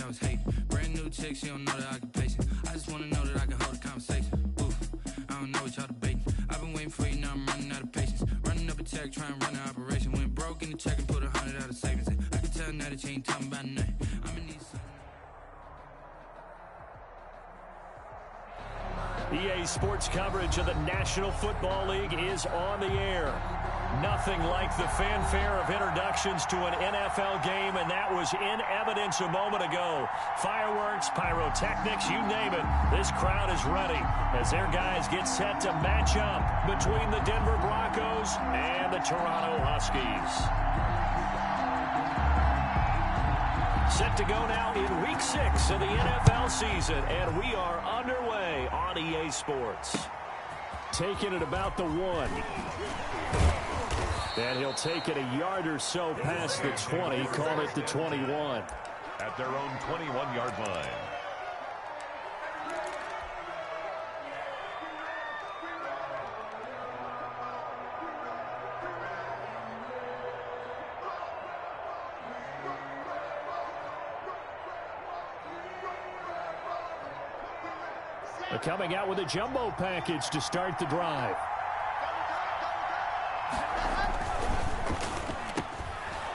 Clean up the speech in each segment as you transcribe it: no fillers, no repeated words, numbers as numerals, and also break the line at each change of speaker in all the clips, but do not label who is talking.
I was hating. Brand new chick, she don't know the occupation. I just wanna know that I can hold a conversation. Oof, I don't know what y'all debating. I've been waiting for you, now I'm running out of patience. Running up a check, trying to run an operation. Went broke in the check and put 100 out of savings. I can tell now that you ain't talking about nothing. I'm in these.
EA Sports coverage of the National Football League is on the air. Nothing like the fanfare of introductions to an NFL game, and that was in evidence a moment ago. Fireworks, pyrotechnics, you name it. This crowd is ready as their guys get set to match up between the Denver Broncos and the Toronto Huskies. Set to go now in Week 6 of the NFL season, and we are underway on EA Sports. Taking it about the 1. And he'll take it a yard or so past the 20, call it the 21.
At their own 21-yard line.
Coming out with a jumbo package to start the drive.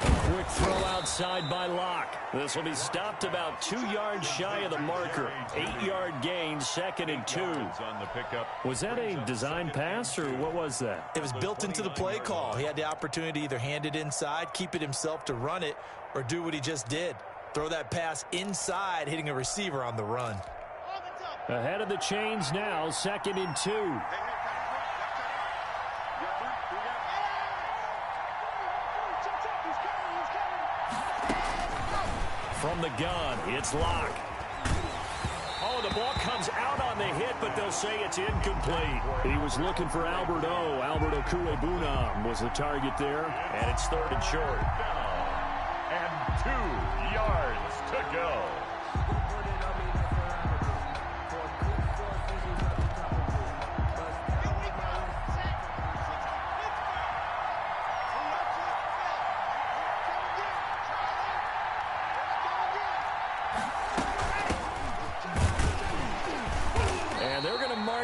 Quick throw outside by Locke. This will be stopped about 2 yards shy of the marker. 8-yard gain, 2nd and 2.
On the pickup.
Was that a design pass, or what was that?
It was built into the play call. He had the opportunity to either hand it inside, keep it himself to run it, or do what he just did. Throw that pass inside, hitting a receiver on the run.
Ahead of the chains now, 2nd and 2. From the gun, it's Locke. Oh, the ball comes out on the hit, but they'll say it's incomplete. He was looking for Alberto. Alberto Cuebunam was the target there, and it's 3rd and short.
And 2 yards to go.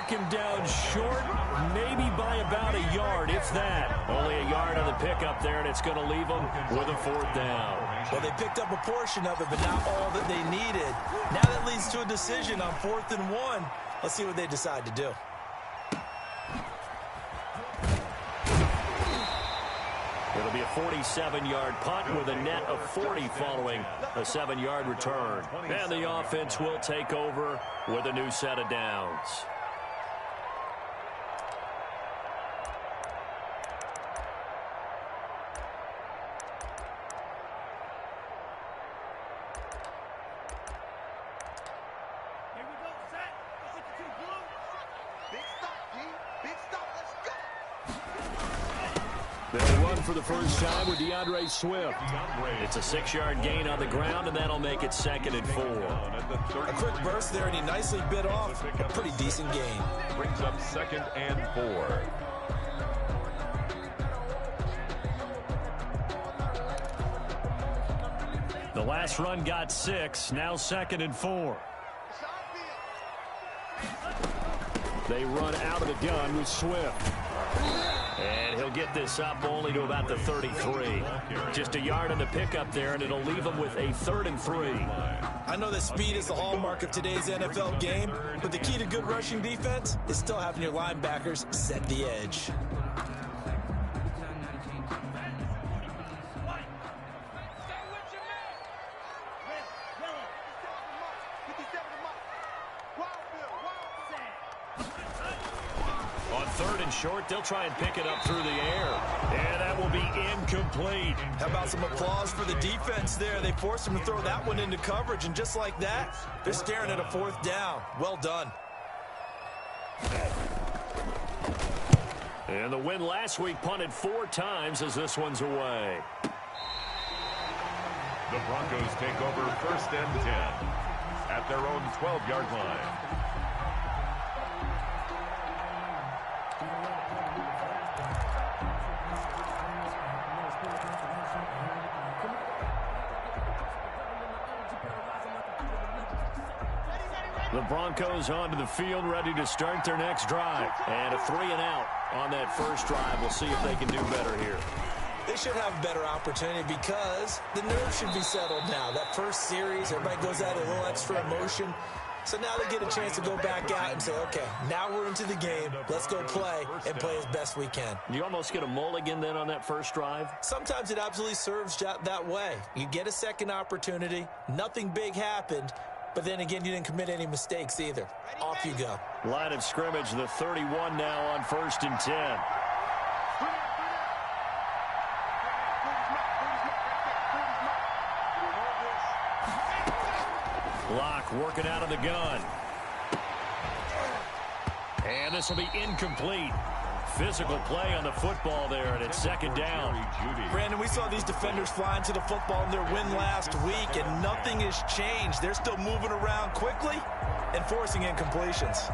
Him down short, maybe by about a yard, if that. Only a yard on the pickup there, and it's going to leave them with a 4th down.
Well, they picked up a portion of it, but not all that they needed. Now that leads to a decision on 4th and 1. Let's see what they decide to do.
It'll be a 47-yard punt with a net of 40 following a 7-yard return. And the offense will take over with a new set of downs. They'll run for the first time with DeAndre Swift. It's a 6-yard gain on the ground, and that'll make it 2nd and 4.
A quick burst there, and he nicely bit off a pretty decent gain.
Brings up 2nd and 4.
The last run got 6, now 2nd and 4. They run out of the gun with Swift. And he'll get this up only to about the 33. Just a yard on the pickup there, and it'll leave him with a 3rd and 3.
I know that speed is the hallmark of today's NFL game, but the key to good rushing defense is still having your linebackers set the edge.
Short, they'll try and pick it up through the air. And that will be incomplete.
How about some applause for the defense there? They forced him to throw that one into coverage, and just like that, they're staring at a 4th down. Well done.
And the win last week punted 4 times as this one's away.
The Broncos take over 1st and 10 at their own 12-yard line.
The Broncos onto the field, ready to start their next drive. And a 3-and-out on that first drive. We'll see if they can do better here.
They should have a better opportunity because the nerves should be settled now. That first series, everybody goes out a little extra emotion. So now they get a chance to go back out and say, okay, now we're into the game. Let's go play and play as best we can.
You almost get a mulligan then on that first drive?
Sometimes it absolutely serves that way. You get a second opportunity. Nothing big happened. But then again, you didn't commit any mistakes either. Off you go.
Line of scrimmage, the 31 now on 1st and 10. Locke working out of the gun. And this will be incomplete. Physical play on the football there, and it's 2nd down.
Brandon, we saw these defenders flying to the football in their win last week, and nothing has changed. They're still moving around quickly and forcing incompletions.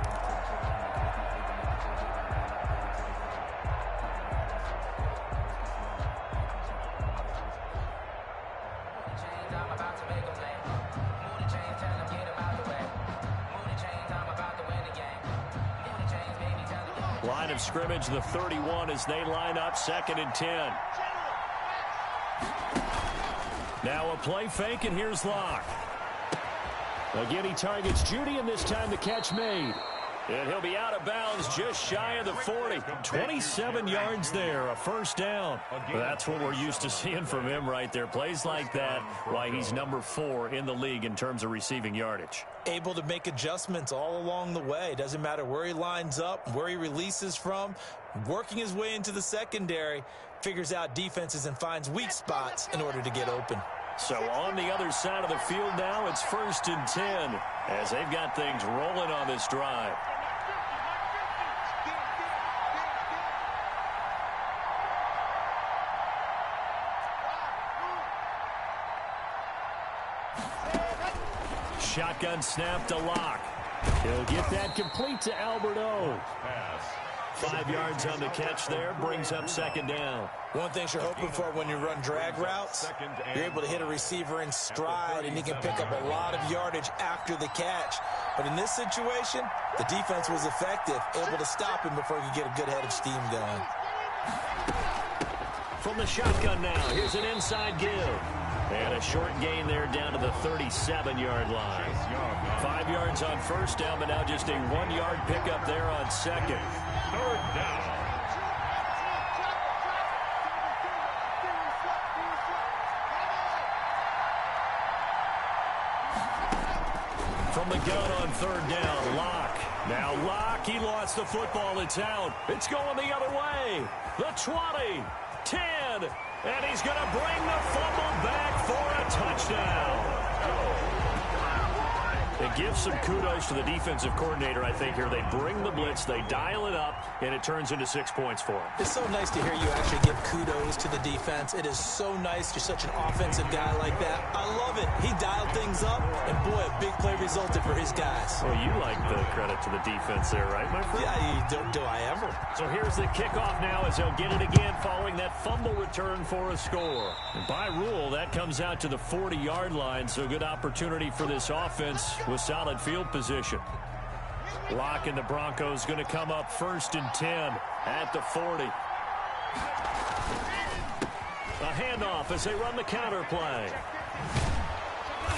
Line of scrimmage, the 31 as they line up 2nd and 10. Now a play fake, and here's Locke. Again, he targets Judy, and this time the catch made. And he'll be out of bounds just shy of the 40. 27 yards there, a 1st down. That's what we're used to seeing from him right there. Plays like that, why he's number 4 in the league in terms of receiving yardage.
Able to make adjustments all along the way. Doesn't matter where he lines up, where he releases from. Working his way into the secondary, figures out defenses and finds weak spots in order to get open.
So on the other side of the field now, it's 1st and 10 as they've got things rolling on this drive. Shotgun snap to Locke. He'll get that complete to Alberto. 5 yards on the catch there, brings up 2nd down.
One thing you're hoping for when you run drag routes, you're able to hit a receiver in stride, and he can pick up a lot of yardage after the catch. But in this situation, the defense was effective, able to stop him before he could get a good head of steam going.
From the shotgun now, here's an inside give. And a short gain there down to the 37-yard line. 5 yards on 1st down, but now just a 1-yard pickup there on 2nd.
3rd down.
From the gun on 3rd down, Locke. Now Locke, he lost the football. It's out. It's going the other way. The 20, 10, and he's going to bring the fumble back for a touchdown. It gives some kudos to the defensive coordinator, I think, here. They bring the blitz, they dial it up, and it turns into 6 points for him.
It's so nice to hear you actually give kudos to the defense. It is so nice. You're such an offensive guy like that. I love it. He dialed things up, and boy, a big play resulted for his guys.
Well, you like the credit to the defense there, right, my friend?
Yeah, do I ever?
So here's the kickoff now as he'll get it again following that fumble return for a score. And by rule, that comes out to the 40-yard line, so good opportunity for this offense with solid field position. Locke and the Broncos going to come up 1st and 10 at the 40. A handoff as they run the counter play.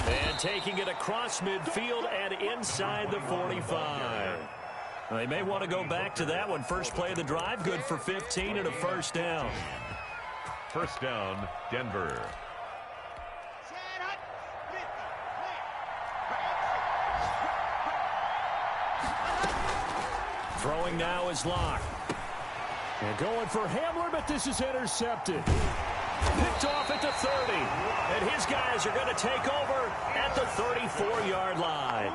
And taking it across midfield and inside the 45. They may want to go back to that one. First play of the drive, good for 15 and a 1st down.
1st down, Denver.
Throwing now is Locke. And going for Hamler, but this is intercepted. Picked off at the 30. And his guys are going to take over at the 34-yard line.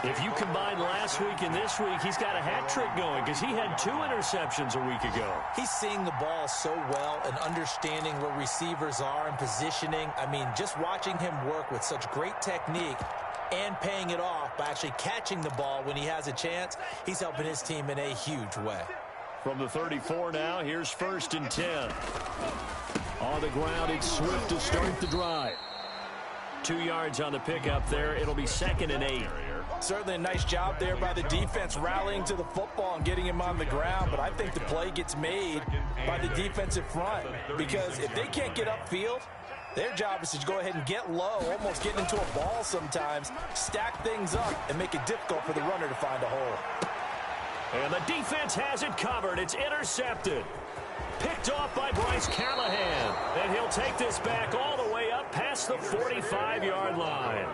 If you combine last week and this week, he's got a hat trick going because he had 2 interceptions a week ago.
He's seeing the ball so well and understanding where receivers are and positioning. I mean, just watching him work with such great technique and paying it off by actually catching the ball when he has a chance, he's helping his team in a huge way.
From the 34 now, here's 1st and 10. On the ground, it's Swift to start the drive. 2 yards on the pickup there. It'll be 2nd and 8.
Certainly a nice job there by the defense rallying to the football and getting him on the ground, but I think the play gets made by the defensive front because if they can't get upfield, their job is to go ahead and get low, almost get into a ball sometimes, stack things up, and make it difficult for the runner to find a hole.
And the defense has it covered. It's intercepted. Picked off by Bryce Callahan. And he'll take this back all the way up past the 45-yard line.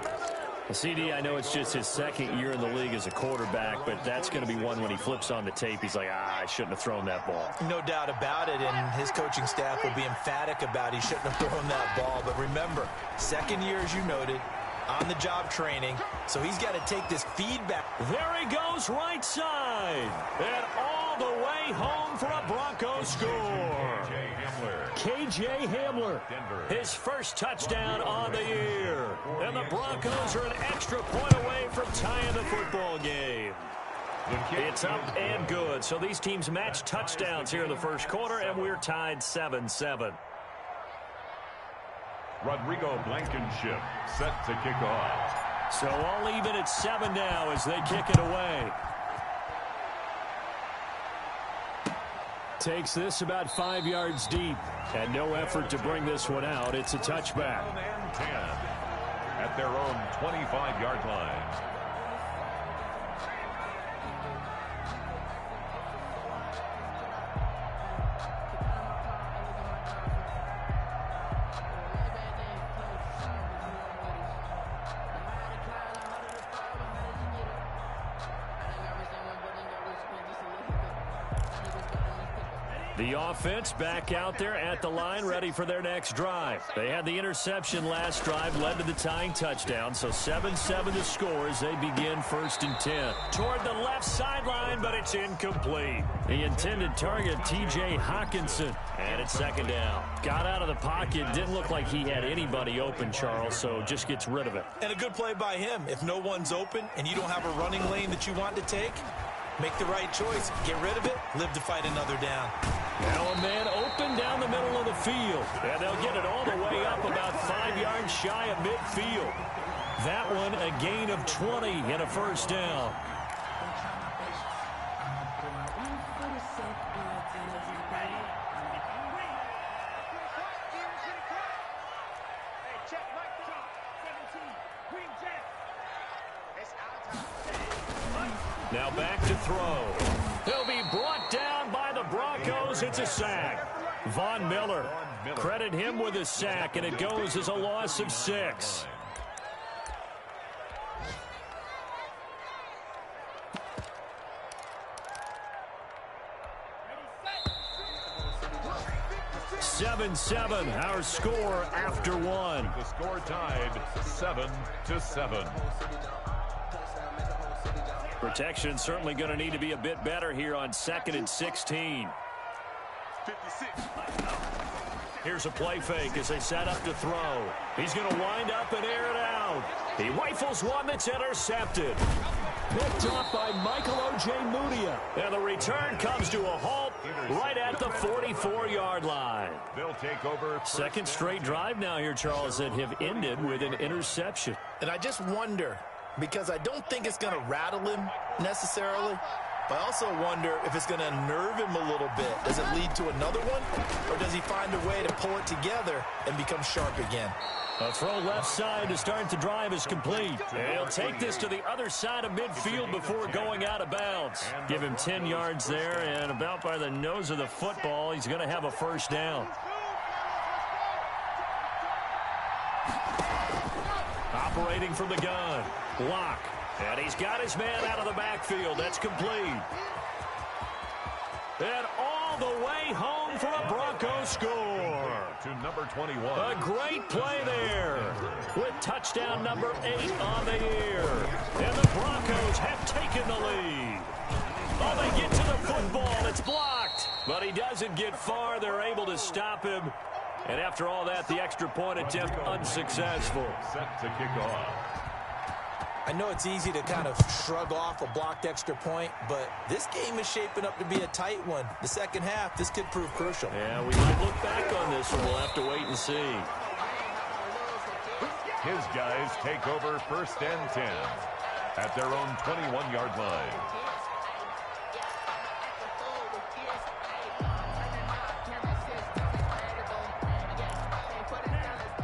CD, I know it's just his 2nd year in the league as a quarterback, but that's going to be one when he flips on the tape. He's like, I shouldn't have thrown that ball.
No doubt about it, and his coaching staff will be emphatic about he shouldn't have thrown that ball. But remember, 2nd year, as you noted, on-the-job training, so he's got to take this feedback.
There he goes right side, and all the way home for a Broncos score. K.J. Hamler, his first touchdown on the year. And the Broncos are an extra point away from tying the football game. It's up and good. So these teams match touchdowns here in the first quarter, and we're tied 7-7.
Rodrigo Blankenship set to kick off.
So all even at 7 now as they kick it away. Takes this about 5 yards deep. And no effort to bring this one out. It's a touchback.
10 at their own 25-yard line.
The offense back out there at the line, ready for their next drive. They had the interception last drive, led to the tying touchdown, so 7-7 the score as they begin 1st and 10. Toward the left sideline, but it's incomplete. The intended target, T.J. Hawkinson, and it's 2nd down. Got out of the pocket, didn't look like he had anybody open, Charles, so just gets rid of it.
And a good play by him. If no one's open and you don't have a running lane that you want to take, make the right choice. Get rid of it. Live to fight another down.
Now a man open down the middle of the field. And they'll get it all the way up about 5 yards shy of midfield. That one a gain of 20 and a 1st down. Now back to throw. He'll be brought down by the Broncos. It's a sack. Von Miller. Credit him with a sack, and it goes as a loss of 6. Seven, our score after 1.
The score tied 7-7.
Protection certainly going to need to be a bit better here on 2nd and 16. Here's a play fake as they set up to throw. He's going to wind up and air it out. He rifles one that's intercepted. Picked off by Michael O.J. Mudia. And the return comes to a halt right at the 44-yard line.
They'll take over.
2nd straight drive now here, Charles, that have ended with an interception.
And I just wonder, because I don't think it's going to rattle him necessarily, but I also wonder if it's going to unnerve him a little bit. Does it lead to another one, or does he find a way to pull it together and become sharp again?
A throw left side to start the drive is complete. And he'll take this to the other side of midfield before going out of bounds. Give him 10 yards there, and about by the nose of the football, he's going to have a 1st down. Operating from the gun. Block. And he's got his man out of the backfield. That's complete. And all the way home for a Broncos score.
To number 21.
A great play there with touchdown number 8 on the year. And the Broncos have taken the lead. Oh, they get to the football. It's blocked. But he doesn't get far. They're able to stop him. And after all that, the extra point attempt unsuccessful.
Set to kick off.
I know it's easy to kind of shrug off a blocked extra point, but this game is shaping up to be a tight one. The second half, this could prove crucial.
Yeah, we might look back on this, and we'll have to wait and see.
His guys take over 1st and 10 at their own 21-yard line.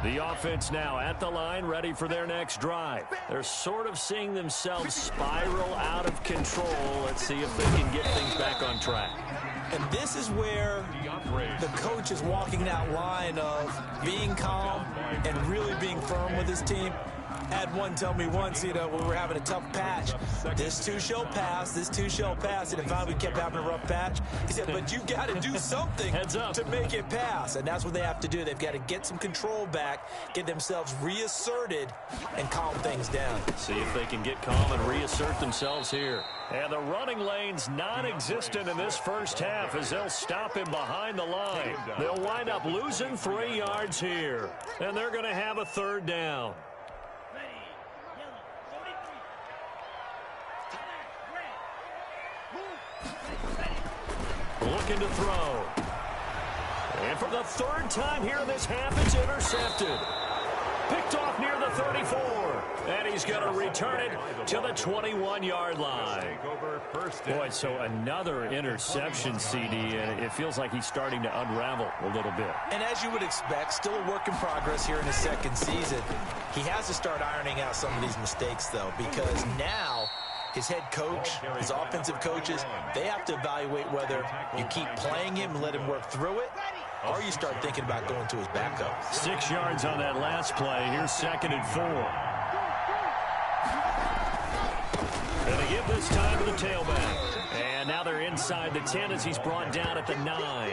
The offense now at the line, ready for their next drive. They're sort of seeing themselves spiral out of control. Let's see if they can get things back on track.
And this is where the coach is walking that line of being calm and really being firm with his team. I had one tell me once, when we were having a tough patch, this too shall pass, this too shall pass. And if we kept having a rough patch, he said, but you got to do something to make it pass. And that's what they have to do. They've got to get some control back, get themselves reasserted, and calm things down.
See if they can get calm and reassert themselves here. And the running lane's non-existent in this first half as they'll stop him behind the line. They'll wind up losing 3 yards here. And they're going to have a 3rd down. Looking to throw. And for the 3rd time here in this half, it's intercepted. Picked off near the 34. And he's going to return it to the 21-yard line. Boy, so another interception, CD, and it feels like he's starting to unravel a little bit.
And as you would expect, still a work in progress here in his 2nd season. He has to start ironing out some of these mistakes, though, because now his head coach, his offensive coaches, they have to evaluate whether you keep playing him and let him work through it, or you start thinking about going to his backup.
6 yards on that last play. Here's 2nd and 4. And they give this time to the tailback. And now they're inside the 10 as he's brought down at the 9.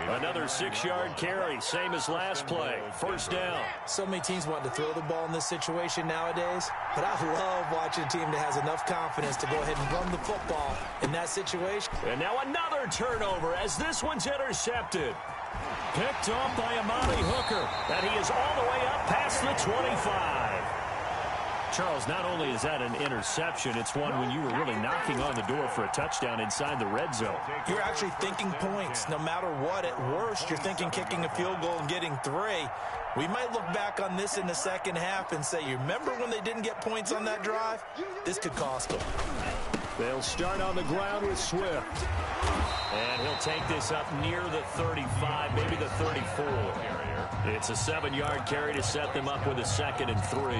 Another 6-yard carry, same as last play. 1st down.
So many teams want to throw the ball in this situation nowadays, but I love watching a team that has enough confidence to go ahead and run the football in that situation.
And now another turnover as this one's intercepted. Picked off by Amari Hooker, and he is all the way up past the 25. Charles, not only is that an interception, it's one when you were really knocking on the door for a touchdown inside the red zone.
You're actually thinking points. No matter what, at worst, you're thinking kicking a field goal and getting 3. We might look back on this in the 2nd half and say, you remember when they didn't get points on that drive? This could cost them.
They'll start on the ground with Swift. And he'll take this up near the 35, maybe the 34. It's a 7-yard carry to set them up with a 2nd and 3.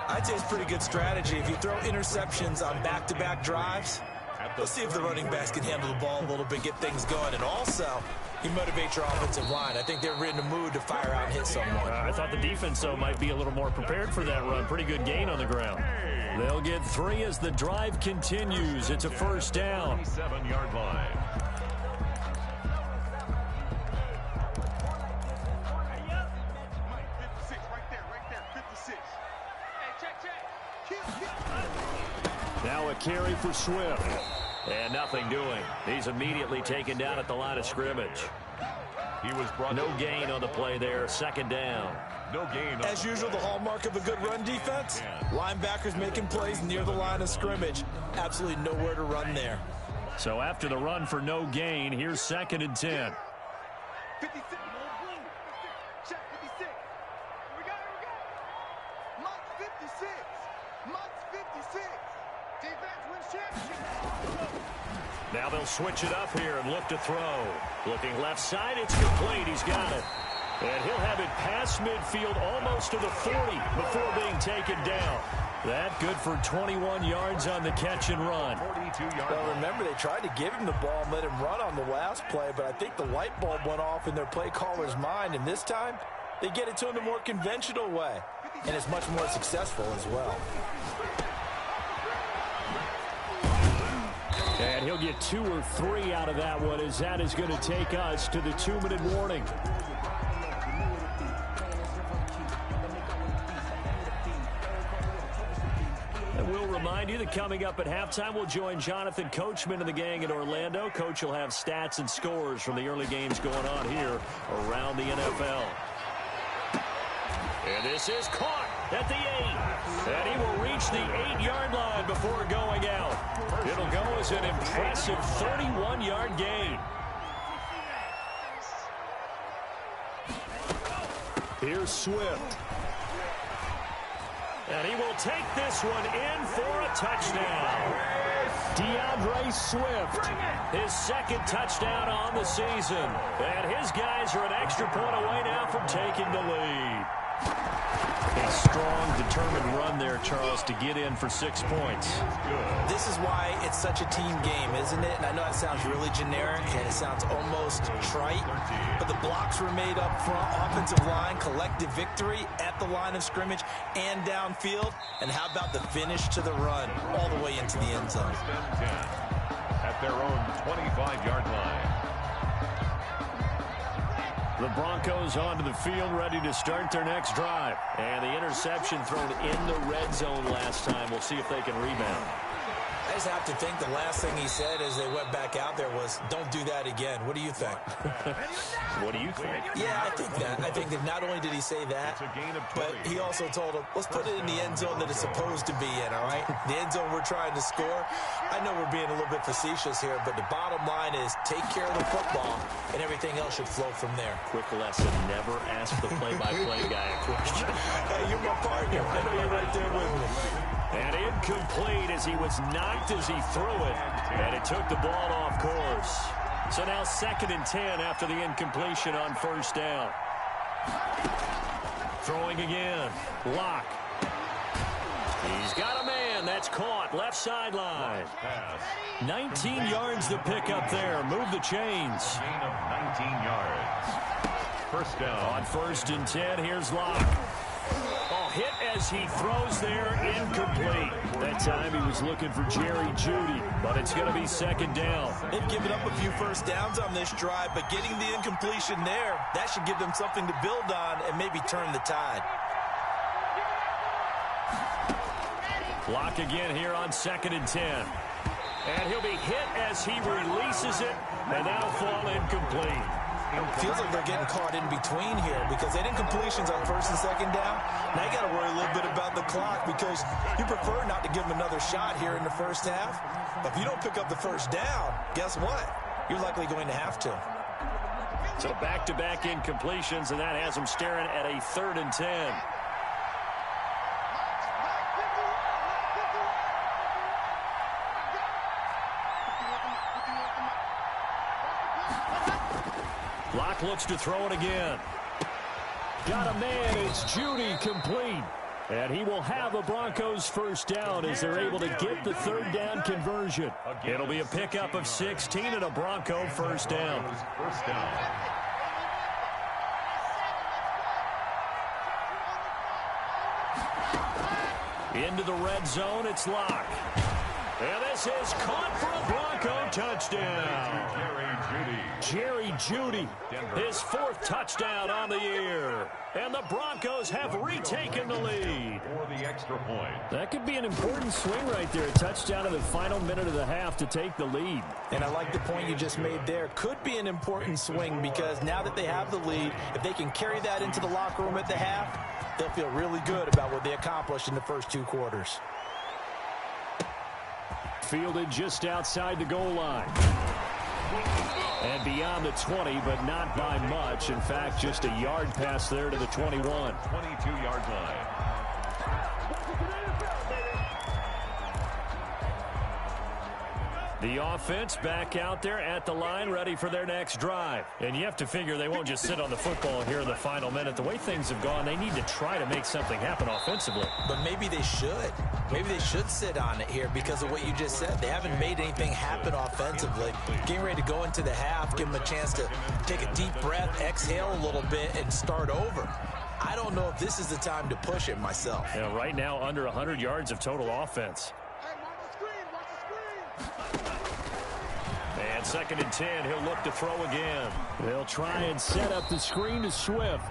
I'd say it's pretty good strategy. If you throw interceptions on back-to-back drives, let's see if the running backs can handle the ball a little bit, get things going. And also, you motivate your offensive line. I think they're in the mood to fire out and hit someone.
I thought the defense, though, might be a little more prepared for that run. Pretty good gain on the ground. They'll get 3 as the drive continues. It's a 1st down.
7-yard line.
Now a carry for Swift. And nothing doing. He's immediately taken down at the line of scrimmage.
He was brought
no gain on the play there. 2nd down.
No gain.
As usual, the hallmark of a good run defense, linebackers making plays near the line of scrimmage. Absolutely nowhere to run there.
So after the run for no gain, here's 2nd and 10.
56. Check 56. Here we go. Mike's 56. Mike's 56. Defense wins championship.
Now they'll switch it up here and look to throw. Looking left side, it's complete. He's got it. And he'll have it past midfield almost to the 40 before being taken down. That good for 21 yards on the catch and run.
42-yard.
Well, remember, they tried to give him the ball and let him run on the last play, but I think the light bulb went off in their play caller's mind, and this time they get it to him the more conventional way, and it's much more successful as well.
And he'll get 2 or 3 out of that one, as that is going to take us to the 2-minute warning. And we'll remind you that coming up at halftime, we'll join Jonathan Coachman and the gang in Orlando. Coach will have stats and scores from the early games going on here around the NFL. And this is caught at the 8. And he will reach the 8-yard line before going out. It'll go as an impressive 31-yard gain. Here's Swift. And he will take this one in for a touchdown. DeAndre Swift, his second touchdown on the season. And his guys are an extra point away now from taking the lead. A strong, determined run there, Charles, to get in for 6 points.
This is why it's such a team game, isn't it? And I know that sounds really generic, and it sounds almost trite, but the blocks were made up front, offensive line, collective victory at the line of scrimmage and downfield. And how about the finish to the run all the way into the end zone?
At their own 25-yard line.
The Broncos onto the field, ready to start their next drive. And the interception thrown in the red zone last time. We'll see if they can rebound.
I just have to think the last thing he said as they went back out there was, don't do that again. What do you think?
What do you think?
Yeah, I think that. I think that not only did he say that, but he also told him, let's put it in the end zone that it's supposed to be in, all right? The end zone we're trying to score. I know we're being a little bit facetious here, but the bottom line is take care of the football, and everything else should flow from there.
Quick lesson, never ask the play-by-play guy a question.
Hey, you're my partner. I know you're right there with me.
And incomplete as he was knocked as he threw it. And it took the ball off course. So now 2nd and 10 after the incompletion on first down. Throwing again. Lock. He's got a man. That's caught. Left sideline. 19 yards to pick up there. Move the chains.
Gain of 19 yards. First down.
On 1st and 10, here's Lock. Hit as he throws there, incomplete. That time he was looking for Jerry Jeudy, but it's going to be 2nd down.
They've given up a few first downs on this drive, but getting the incompletion there, that should give them something to build on and maybe turn the tide.
Lock again here on 2nd and 10. And he'll be hit as he releases it, and that'll fall incomplete.
Feels like they're getting caught in between here because they didn't completions on 1st and 2nd down. Now you got to worry a little bit about the clock because you prefer not to give them another shot here in the first half. But if you don't pick up the first down, guess what? You're likely going to have to.
So back-to-back incompletions, and that has them staring at a 3rd and 10. Lock looks to throw it again. Got a man. It's Jeudy complete. And he will have the Broncos first down as they're able to get the 3rd down conversion. It'll be a pickup of 16 and a Bronco first down.
First down.
Into the red zone, it's Lock. And this is caught for a Bronco touchdown. Jerry Jeudy, his 4th touchdown on the year. And the Broncos have retaken the lead.
For the extra point.
That could be an important swing right there. A touchdown in the final minute of the half to take the lead.
And I like the point you just made there. Could be an important swing because now that they have the lead, if they can carry that into the locker room at the half, they'll feel really good about what they accomplished in the first 2 quarters.
Fielded just outside the goal line. And beyond the 20, but not by much. In fact, just a yard pass there to the 21.
22-yard line.
The offense back out there at the line, ready for their next drive. And you have to figure they won't just sit on the football here in the final minute. The way things have gone, they need to try to make something happen offensively.
But maybe they should. Maybe they should sit on it here because of what you just said. They haven't made anything happen offensively. Getting ready to go into the half, give them a chance to take a deep breath, exhale a little bit, and start over. I don't know if this is the time to push it myself.
Yeah, right now, under 100 yards of total offense. And 2nd and 10, he'll look to throw again. They'll try and set up the screen to Swift.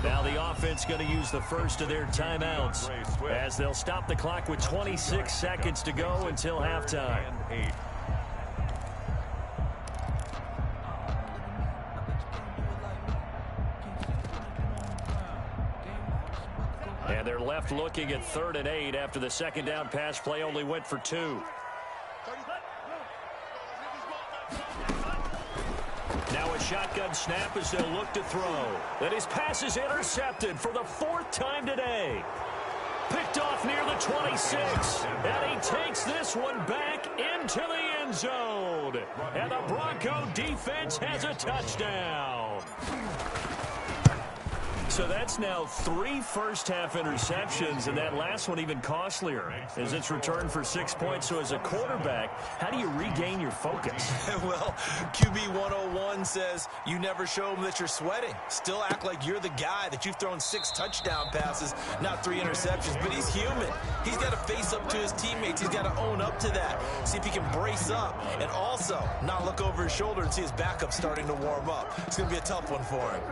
Now the offense going to use the first of their timeouts as they'll stop the clock with 26 seconds to go until halftime. And they're left looking at 3rd and 8 after the 2nd down pass play only went for 2. Now a shotgun snap as they'll look to throw. And his pass is intercepted for the 4th time today. Picked off near the 26. And he takes this one back into the end zone. And the Bronco defense has a touchdown. So that's now 3 first-half interceptions, and that last one even costlier as it's returned for 6 points. So as a quarterback, how do you regain your focus?
Well, QB 101 says you never show them that you're sweating. Still act like you're the guy, that you've thrown 6 touchdown passes, not 3 interceptions. But he's human. He's got to face up to his teammates. He's got to own up to that. See if he can brace up and also not look over his shoulder and see his backup starting to warm up. It's going to be a tough one for him.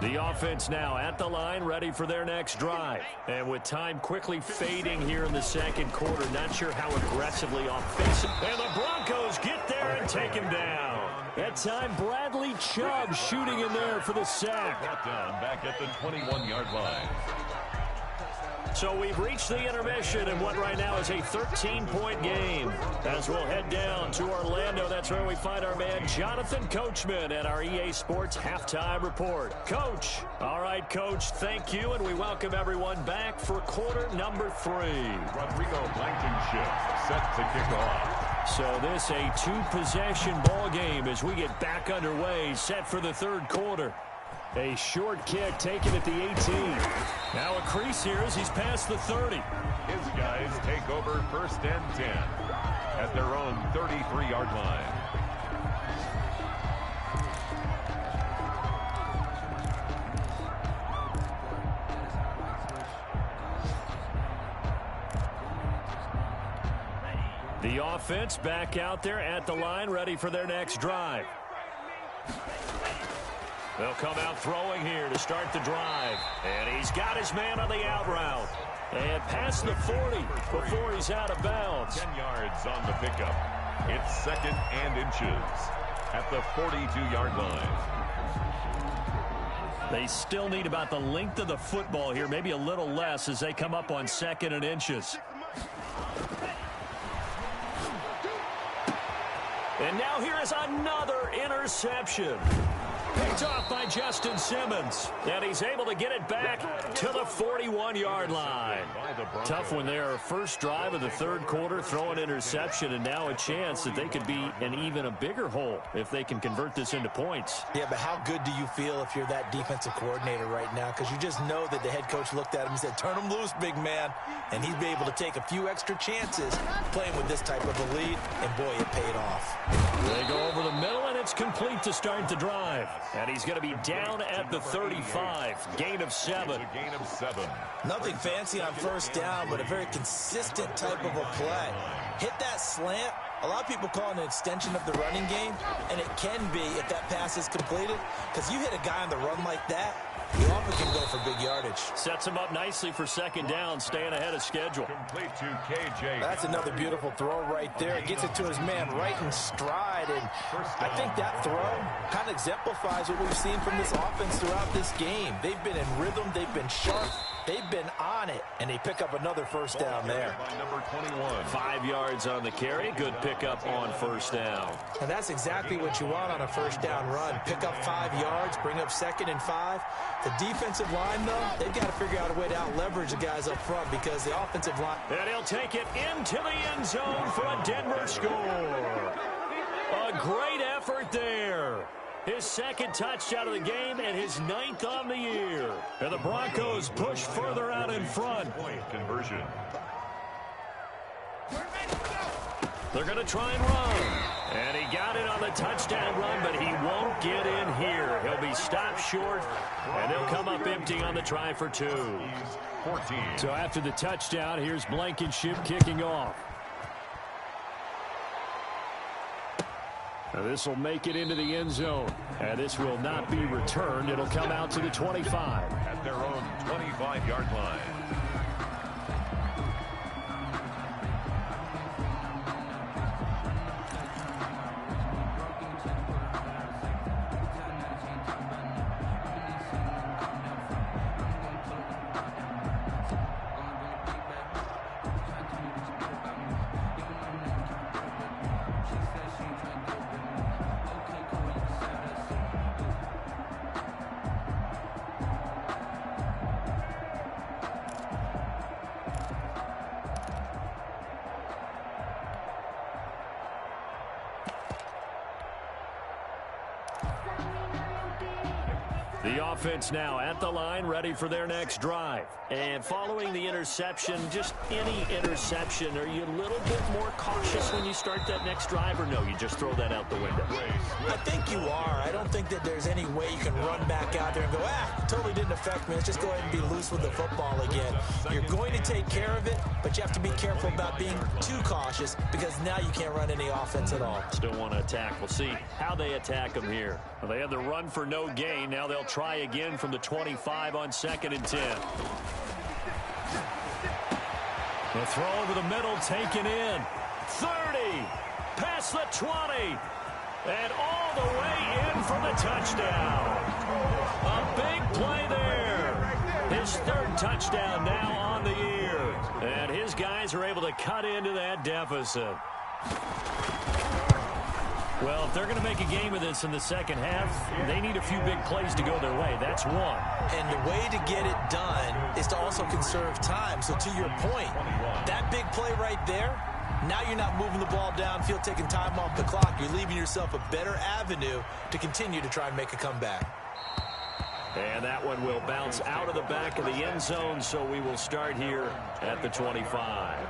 The offense now at the line, ready for their next drive. And with time quickly fading here in the second quarter, not sure how aggressively offensive. And the Broncos get there and take him down. That time, Bradley Chubb shooting in there for the sack.
Brought down back at the 21-yard line.
So we've reached the intermission in what right now is a 13-point game. As we'll head down to Orlando, that's where we find our man Jonathan Coachman at our EA Sports Halftime Report. Coach. All right, Coach, thank you, and we welcome everyone back for quarter number 3.
Rodrigo Blankenship set to kick off.
So this a 2-possession ball game as we get back underway, set for the third quarter. A short kick taken at the 18. Now a crease here as he's past the 30.
His guys take over first and 10 at their own 33-yard line.
The offense back out there at the line, ready for their next drive. They'll come out throwing here to start the drive. And he's got his man on the out route. And past the 40 before he's out of bounds.
10 yards on the pickup. It's second and inches at the 42-yard line.
They still need about the length of the football here, maybe a little less as they come up on second and inches. And now here is another interception. Picked off by Justin Simmons. And he's able to get it back to the 41-yard line. Tough one there. First drive of the third quarter, throw an interception, and now a chance that they could be in even a bigger hole if they can convert this into points.
Yeah, but how good do you feel if you're that defensive coordinator right now? Because you just know that the head coach looked at him and said, turn him loose, big man. And he's been able to take a few extra chances playing with this type of a lead, and boy, it paid off.
They go over the middle, and it's complete to start the drive. And he's going to be down at the 35. Gain of 7.
A gain of 7.
Nothing fancy on first down, but a very consistent type of a play. Hit that slant. A lot of people call it an extension of the running game, and it can be if that pass is completed, because you hit a guy on the run like that, he often can go for big yardage.
Sets him up nicely for second down, staying ahead of schedule.
Complete to KJ.
That's another beautiful throw right there. It gets it to his man right in stride, and I think that throw kind of exemplifies what we've seen from this offense throughout this game. They've been in rhythm, they've been sharp, they've been on it, and they pick up another first down there.
By number 21.
5 yards on the carry. Good pickup on first down.
And that's exactly what you want on a first down run. Pick up 5 yards, bring up second and 5. The defensive line, though, they've got to figure out a way to out-leverage the guys up front because the offensive line...
And he'll take it into the end zone for a Denver score. A great effort there. His second touchdown of the game and his 9th on the year. And the Broncos push further out in front.
Point conversion.
They're going to try and run. And he got it on the touchdown run, but he won't get in here. He'll be stopped short, and they'll come up empty on the try for 2.
14.
So after the touchdown, here's Blankenship kicking off. Now this will make it into the end zone. And this will not be returned. It'll come out to the 25.
At their own 25-yard line.
The offense now at the line, ready for their next drive. And following the interception, just any interception, are you a little bit more cautious when you start that next drive, or no, you just throw that out the window?
I think you are. I don't think that there's any way you can run back out there and go, totally didn't affect me. Let's just go ahead and be loose with the football again. You're going to take care of it, but you have to be careful about being too cautious because now you can't run any offense at all.
Still want to attack. We'll see how they attack them here. Well, they had the run for no gain. Now they'll try again from the 25 on 2nd and 10. The throw over the middle, taken in. 30, past the 20, and all the way in for the touchdown. A big play there. His 3rd touchdown now on the year. And his guys are able to cut into that deficit. Well, if they're going to make a game of this in the second half, they need a few big plays to go their way. That's one.
And the way to get it done is to also conserve time. So to your point, that big play right there, now you're not moving the ball downfield, taking time off the clock. You're leaving yourself a better avenue to continue to try and make a comeback.
And that one will bounce out of the back of the end zone, so we will start here at the 25.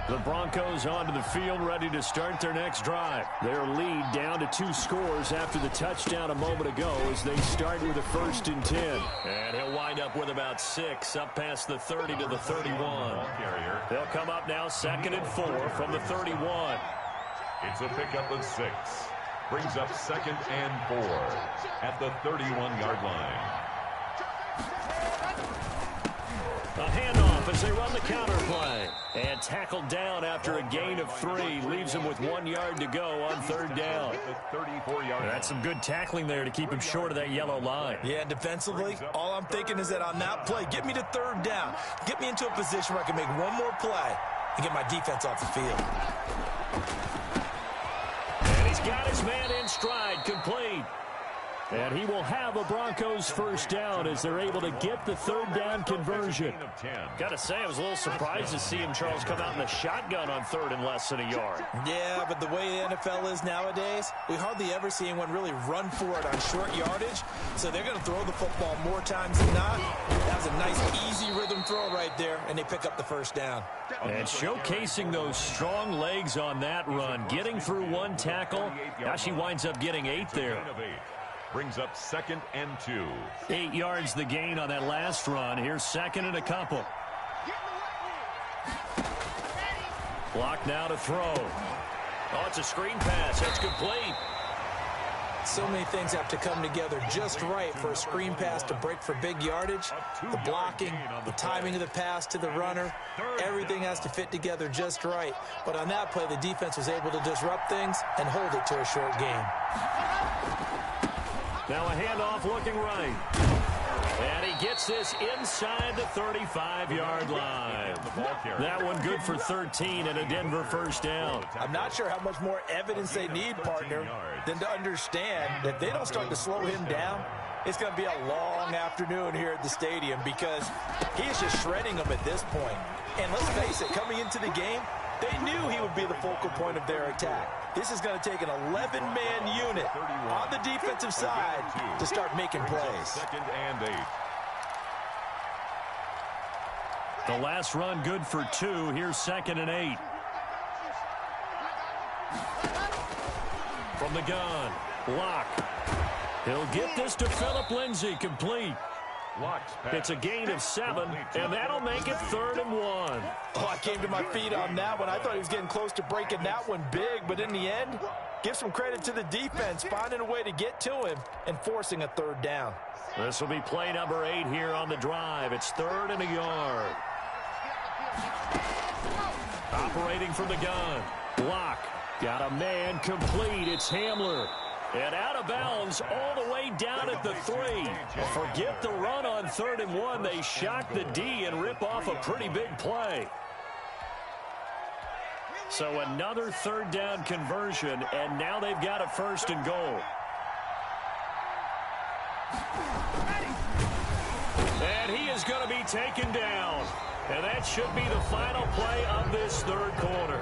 The Broncos onto the field, ready to start their next drive. Their lead down to 2 scores after the touchdown a moment ago as they start with a 1st and 10. And he'll wind up with about 6 up past the 30 to the 31. They'll come up now 2nd and 4 from the 31.
It's a pickup of 6. Brings up 2nd and 4 at the 31-yard line.
A handoff as they run the counter play. And tackled down after a gain of 3. Leaves him with 1 yard to go on 3rd down. That's some good tackling there to keep him short of that yellow line.
Yeah, defensively, all I'm thinking is that on that play, get me to 3rd down. Get me into a position where I can make one more play and get my defense off the field.
And he's got his man in stride, complete. And he will have a Broncos 1st down as they're able to get the 3rd down conversion. Got to say, I was a little surprised to see him, Charles, come out in the shotgun on 3rd and less than a yard.
Yeah, but the way the NFL is nowadays, we hardly ever see anyone really run for it on short yardage. So they're going to throw the football more times than not. That was a nice, easy rhythm throw right there, and they pick up the 1st down.
And showcasing those strong legs on that run, getting through 1 tackle. Now she winds up getting 8 there.
Brings up 2nd and 2.
8 yards the gain on that last run. Here's 2nd and a couple. Block now to throw. Oh, it's a screen pass. That's complete.
So many things have to come together just right for a screen pass to break for big yardage. The blocking, the timing of the pass to the runner, everything has to fit together just right. But on that play, the defense was able to disrupt things and hold it to a short game.
Now a handoff looking right. And he gets this inside the 35-yard line. That one good for 13 and a Denver 1st down.
I'm not sure how much more evidence they need, partner, than to understand that if they don't start to slow him down, it's going to be a long afternoon here at the stadium because he is just shredding them at this point. And let's face it, coming into the game, they knew he would be the focal point of their attack. This is going to take an 11-man unit on the defensive side to start making plays.
2nd and 8.
The last run good for 2. Here's 2nd and 8. From the gun, Locke. He'll get this to Phillip Lindsay, complete. It's a gain of 7, and that'll make it 3rd and 1.
Oh, I came to my feet on that one. I thought he was getting close to breaking that one big, but in the end, give some credit to the defense, finding a way to get to him and forcing a 3rd down.
This will be play number 8 here on the drive. It's 3rd and a yard. Operating from the gun, Locke. Got a man complete. It's Hamler. And out of bounds all the way down at the 3. Forget the run on 3rd and 1. They shock the D and rip off a pretty big play. So another 3rd down conversion, and now they've got a 1st and goal. And he is going to be taken down. And that should be the final play of this third quarter.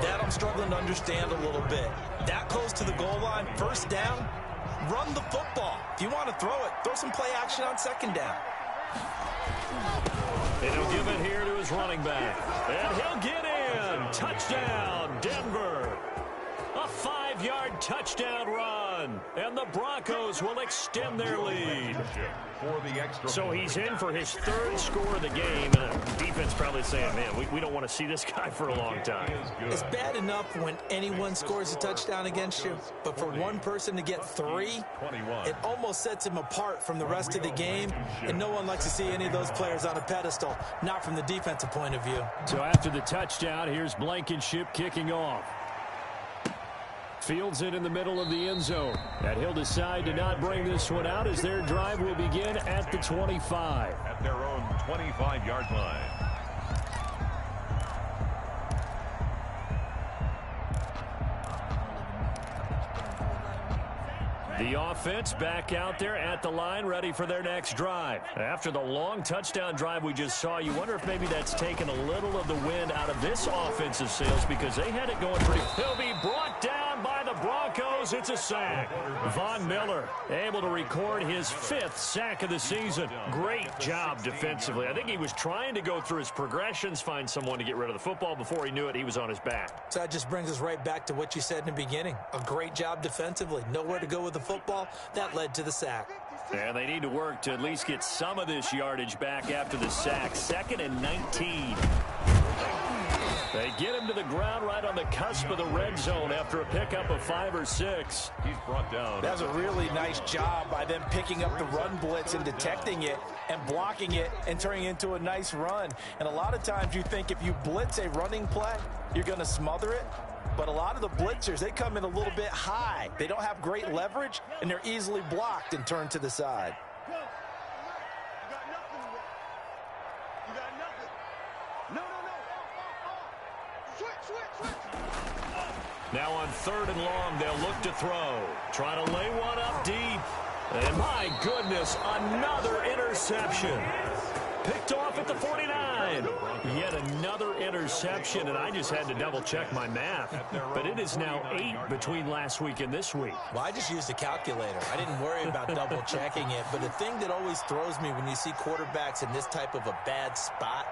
That I'm struggling to understand a little bit. That close to the goal line, first down, run the football. If you want to throw it, throw some play action on second down.
And he'll give it here to his running back. And he'll get in. Touchdown, Denver. A 5-yard touchdown run. And the Broncos will extend their lead. So he's in for his third score of the game. And the defense probably saying, man, we don't want to see this guy for a long time.
It's bad enough when anyone scores a touchdown against you. But for one person to get 3, it almost sets him apart from the rest of the game. And no one likes to see any of those players on a pedestal, not from the defensive point of view.
So after the touchdown, here's Blankenship kicking off. Fields it in the middle of the end zone. And he'll decide to not bring this one out as their drive will begin at the 25.
At their own 25-yard line.
The offense back out there at the line, ready for their next drive. After the long touchdown drive we just saw, you wonder if maybe that's taken a little of the wind out of this offensive sails because they had it going pretty. He'll be brought down by the Broncos. It's a sack. Von Miller able to record his 5th sack of the season. Great job defensively. I think he was trying to go through his progressions, find someone to get rid of the football. Before he knew it, he was on his back.
So that just brings us right back to what you said in the beginning. A great job defensively. Nowhere to go with the football. That led to the sack.
And they need to work to at least get some of this yardage back after the sack. 2nd and 19. They get him to the ground right on the cusp of the red zone after a pickup of 5 or 6.
He's brought down.
That was a really nice job by them picking up the run blitz and detecting it and blocking it and turning it into a nice run. And a lot of times you think if you blitz a running play, you're going to smother it. But a lot of the blitzers, they come in a little bit high. They don't have great leverage, and they're easily blocked and turned to the side.
You got nothing. You got nothing. No. Switch.
Now on 3rd and long, they'll look to throw. Trying to lay one up deep. And my goodness, another interception. Picked off at the 49. Yet another interception, and I just had to double-check my math. But it is now 8 between last week and this week.
Well, I just used a calculator. I didn't worry about double-checking it. But the thing that always throws me when you see quarterbacks in this type of a bad spot,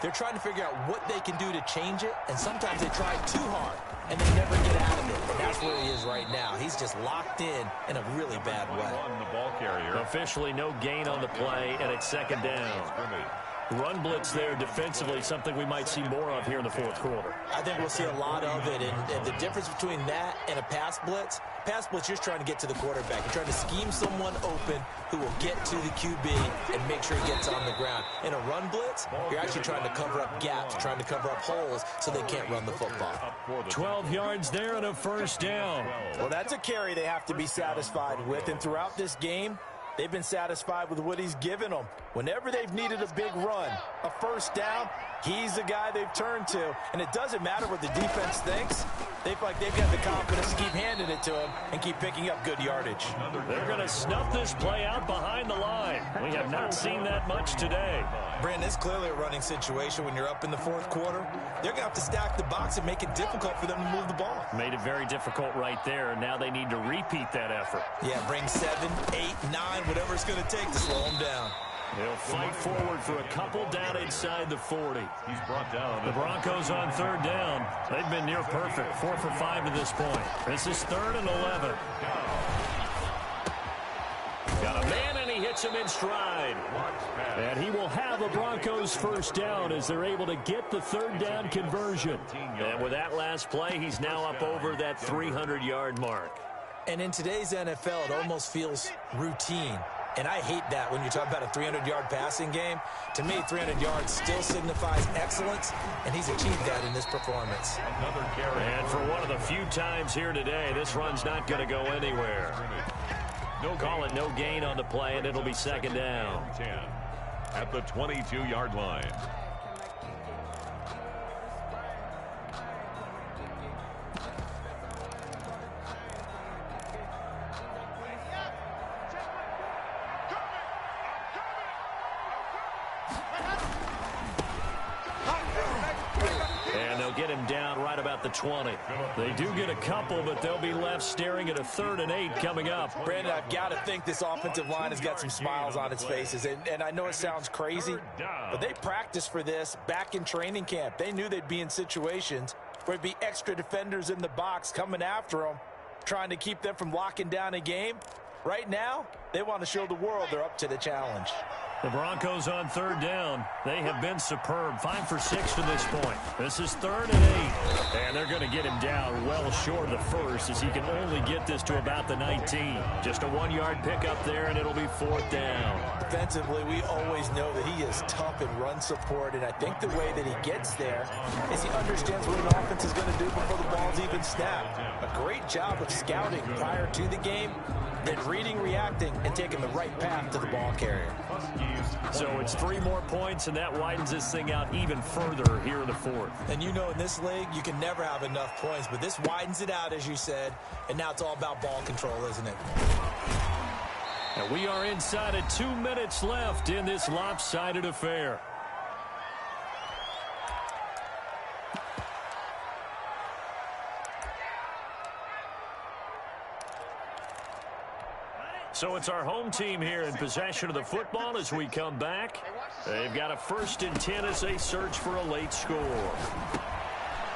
they're trying to figure out what they can do to change it, and sometimes they try too hard, and they never get out of it. And that's where he is right now. He's just locked in a really bad way.
The ball carrier.
Officially no gain on the play, and it's 2nd down. Run blitz there defensively, something we might see more of here in the 4th quarter.
I think we'll see a lot of it, and the difference between that and a pass blitz, you're just trying to get to the quarterback. You're trying to scheme someone open who will get to the QB and make sure he gets on the ground. In a run blitz, you're actually trying to cover up gaps, trying to cover up holes so they can't run the football.
12 yards there and a 1st down.
Well, that's a carry they have to be satisfied with, and throughout this game, they've been satisfied with what he's given them. Whenever they've needed a big run, a 1st down, he's the guy they've turned to. And it doesn't matter what the defense thinks. They feel like they've got the confidence to keep handing it to him and keep picking up good yardage.
They're going to snuff this play out behind the line. We have not seen that much today.
Brandon, it's clearly a running situation when you're up in the 4th quarter. They're going to have to stack the box and make it difficult for them to move the ball.
Made it very difficult right there, and now they need to repeat that effort.
Yeah, bring 7, 8, 9, whatever it's going to take to slow them down.
They'll fight forward for a couple down inside the 40.
He's brought down.
The Broncos on 3rd down. They've been near perfect, 4 for 5 to this point. This is 3rd and 11. Got a man, and he hits him in stride. And he will have a Broncos 1st down as they're able to get the 3rd down conversion. And with that last play, he's now up over that 300-yard mark.
And in today's NFL, it almost feels routine. And I hate that when you talk about a 300-yard passing game. To me, 300 yards still signifies excellence, and he's achieved that in this performance.
And for one of the few times here today, this run's not going to go anywhere. Call it no gain on the play, and it'll be 2nd down.
10 at the 22-yard line.
about the 20. They do get a couple, but they'll be left staring at a 3rd and 8 coming up.
Brandon, I've got to think this offensive line has got some smiles on its faces. And I know it sounds crazy, but they practiced for this back in training camp. They knew they'd be in situations where there'd be extra defenders in the box coming after them, trying to keep them from locking down a game. Right now, they want to show the world they're up to the challenge.
The Broncos on 3rd down. They have been superb. 5 for 6 to this point. This is 3rd and 8. And they're going to get him down well short of the first as he can only get this to about the 19. Just a 1-yard pickup there, and it'll be 4th down.
Defensively, we always know that he is tough in run support, and I think the way that he gets there is he understands what an offense is going to do before the ball's even snapped. A great job of scouting prior to the game, then reading, reacting, and taking the right path to the ball carrier.
So it's 3 more points, and that widens this thing out even further here in the 4th.
And you know in this league, you can never have enough points, but this widens it out, as you said, and now it's all about ball control, isn't it?
And we are inside of 2 minutes left in this lopsided affair. So it's our home team here in possession of the football as we come back. They've got a 1st and 10 as they search for a late score.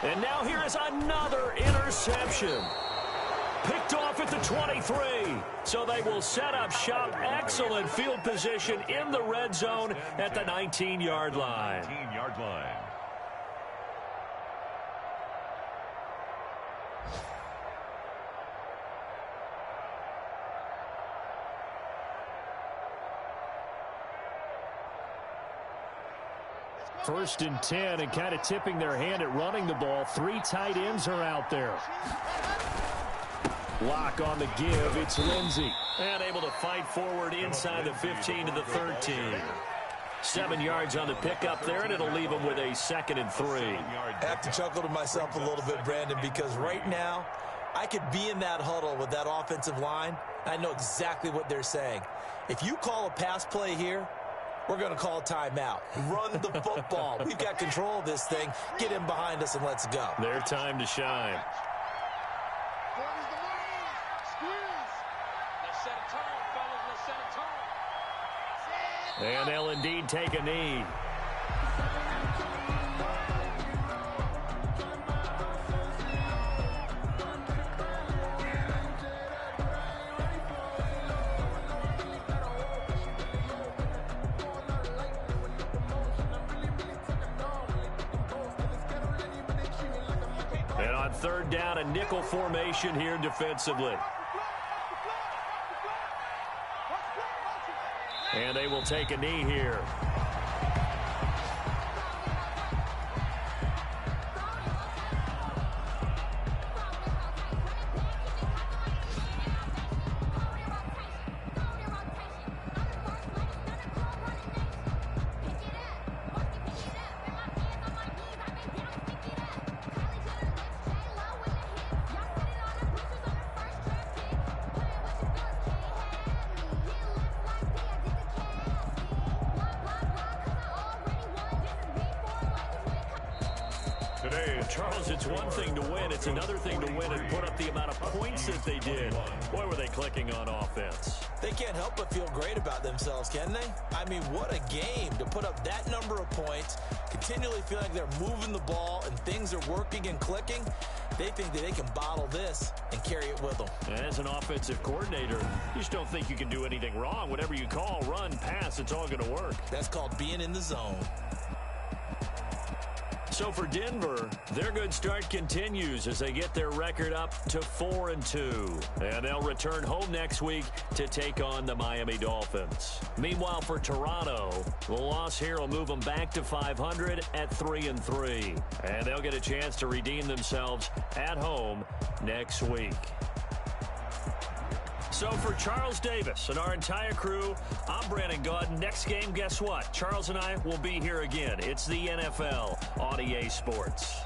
And now here is another interception. Picked off at the 23. So they will set up shop. Excellent field position in the red zone at the 19-yard line.
19-yard line.
First and 10, and kind of tipping their hand at running the ball. 3 tight ends are out there. Lock on the give. It's Lindsey. And able to fight forward inside the 15 to the 13. 7 yards on the pickup there, and it'll leave them with a 2nd and 3.
I have to chuckle to myself a little bit, Brandon, because right now I could be in that huddle with that offensive line. I know exactly what they're saying. If you call a pass play here, we're going to call a timeout. Run the football. We've got control of this thing. Get him behind us and let's go.
Their time to shine. And they'll indeed take a knee. And on 3rd down, a nickel formation here defensively. And they will take a knee here. Charles, it's one thing to win. It's another thing to win and put up the amount of points that they did. Boy, were they clicking on offense.
They can't help but feel great about themselves, can they? I mean, what a game to put up that number of points, continually feel like they're moving the ball and things are working and clicking. They think that they can bottle this and carry it with them.
As an offensive coordinator, you just don't think you can do anything wrong. Whatever you call, run, pass, it's all going to work.
That's called being in the zone.
So for Denver, their good start continues as they get their record up to 4-2. And they'll return home next week to take on the Miami Dolphins. Meanwhile, for Toronto, the loss here will move them back to 500 at 3-3. And they'll get a chance to redeem themselves at home next week. So for Charles Davis and our entire crew, I'm Brandon Gaudin. Next game, guess what? Charles and I will be here again. It's the NFL on EA Sports.